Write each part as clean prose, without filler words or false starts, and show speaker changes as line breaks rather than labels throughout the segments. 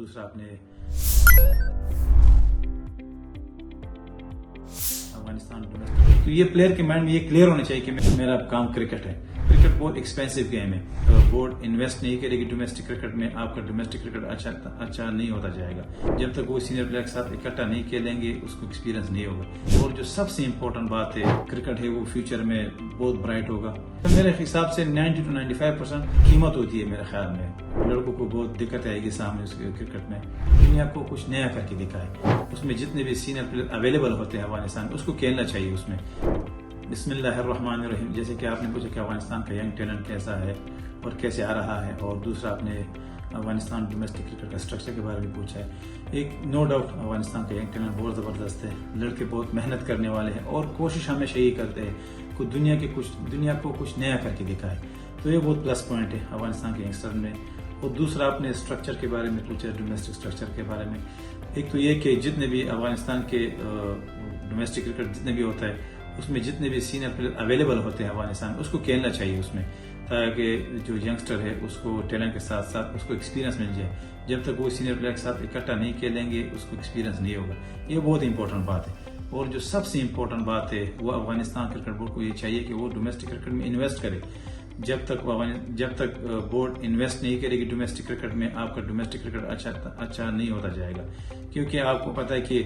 दूसरा आपने अफगानिस्तान तो ये प्लेयर के माइंड में ये क्लियर होना चाहिए कि मेरा काम क्रिकेट है। क्रिकेट बहुत एक्सपेंसिव गेम है, तो बोर्ड इन्वेस्ट नहीं करेगी डोमेस्टिक क्रिकेट में, आपका डोमेस्टिक क्रिकेट अच्छा नहीं होता जाएगा। जब तक वो सीनियर प्लेयर के साथ इकट्ठा नहीं खेलेंगे उसको एक्सपीरियंस नहीं होगा। और जो सबसे इम्पोर्टेंट बात है क्रिकेट है वो फ्यूचर में बहुत ब्राइट होगा। तो मेरे हिसाब से 90 to 95% कीमत होती है मेरे ख्याल में। लड़कों को बहुत दिक्कत आएगी सामने उसके क्रिकेट में, दुनिया को कुछ नया करके दिखाए। उसमें जितने भी सीनियर प्लेयर अवेलेबल होते हैं अफगानिस्तान उसको खेलना चाहिए उसमें। बिस्मिल्लाहिर्रहमानिर्रहीम। जैसे कि आपने पूछा कि अफगानिस्तान का यंग टैलेंट कैसा है और कैसे आ रहा है, और दूसरा आपने अफगानिस्तान डोमेस्टिक क्रिकेट का स्ट्रक्चर के बारे में पूछा है। एक नो डाउट अफगानिस्तान का यंग टैलेंट बहुत ज़बरदस्त है, लड़के बहुत मेहनत करने वाले हैं और कोशिश हमेशा यही करते हैं कि दुनिया को कुछ नया करके दिखाए। तो ये बहुत प्लस पॉइंट है अफगानिस्तान के यंगस्टर में। और दूसरा आपने स्ट्रक्चर के बारे में पूछा, डोमेस्टिक स्ट्रक्चर के बारे में। एक तो ये कि जितने भी अफगानिस्तान के डोमेस्टिक क्रिकेट जितने भी होता है उसमें जितने भी सीनियर प्लेयर अवेलेबल होते हैं अफगानिस्तान उसको खेलना चाहिए उसमें, ताकि जो यंगस्टर है उसको टैलेंट के साथ साथ उसको एक्सपीरियंस मिल जाए। जब तक वो सीनियर प्लेयर के साथ इकट्ठा नहीं खेलेंगे उसको एक्सपीरियंस नहीं होगा। ये बहुत इंपॉर्टेंट बात है। और जो सबसे इम्पोर्टेंट बात है वो अफगानिस्तान क्रिकेट बोर्ड को ये चाहिए कि वो डोमेस्टिक क्रिकेट में इन्वेस्ट करे। जब तक बोर्ड इन्वेस्ट नहीं करेगी डोमेस्टिक क्रिकेट में, आपका डोमेस्टिक क्रिकेट अच्छा नहीं होता जाएगा। क्योंकि आपको पता है कि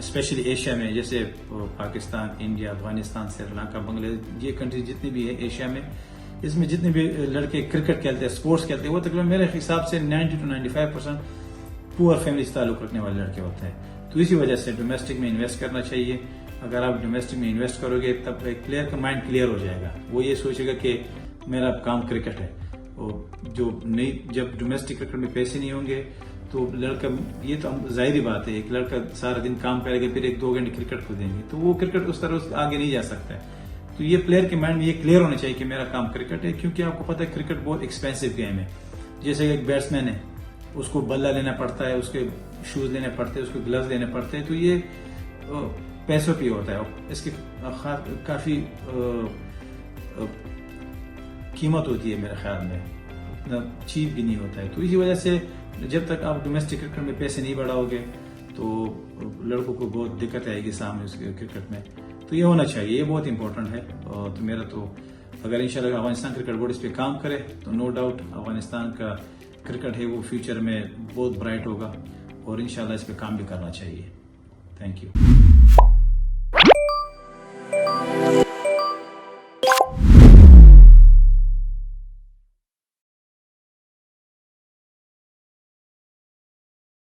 स्पेशली एशिया में, जैसे पाकिस्तान, इंडिया, अफगानिस्तान, श्रीलंका, बांग्लादेश, ये कंट्री जितनी भी है एशिया में, इसमें जितने भी लड़के क्रिकेट खेलते हैं, स्पोर्ट्स खेलते हैं, वो तकरीबन मेरे हिसाब से 90 to 95% पुअर फैमिली से ताल्लुक रखने वाले लड़के होते हैं। तो इसी वजह से डोमेस्टिक में इन्वेस्ट करना चाहिए। अगर आप डोमेस्टिक में इन्वेस्ट करोगे तब एक प्लेयर का माइंड क्लियर हो जाएगा, वो ये सोचेगा कि मेरा काम क्रिकेट है। और जब डोमेस्टिक क्रिकेट में पैसे नहीं होंगे तो लड़का, ये तो जाहिर बात है, एक लड़का सारा दिन काम करेगा फिर 1-2 घंटे क्रिकेट को देंगे तो वो क्रिकेट उस तरह आगे नहीं जा सकता है। तो ये प्लेयर के माइंड में ये क्लियर होना चाहिए कि मेरा काम क्रिकेट है। क्योंकि आपको पता है क्रिकेट बहुत एक्सपेंसिव गेम है। जैसे एक बैट्समैन है, उसको बल्ला लेना पड़ता है, उसके शूज लेने पड़ते हैं, उसको ग्लव्स लेने पड़ते हैं, तो ये पैसों पे होता है। इसकी काफी कीमत होती है मेरे ख्याल में, इतना चीप भी नहीं होता है। तो इसी वजह से जब तक आप डोमेस्टिक क्रिकेट में पैसे नहीं बढ़ाओगे तो लड़कों को बहुत दिक्कत आएगी सामने उसके क्रिकेट में। तो ये होना चाहिए, ये बहुत इंपॉर्टेंट है। तो मेरा तो अगर इंशाल्लाह अफगानिस्तान क्रिकेट बोर्ड इस पे काम करे तो नो डाउट अफगानिस्तान का क्रिकेट है वो फ्यूचर में बहुत ब्राइट होगा। और इंशाल्लाह इस पे काम भी करना चाहिए। Thank you.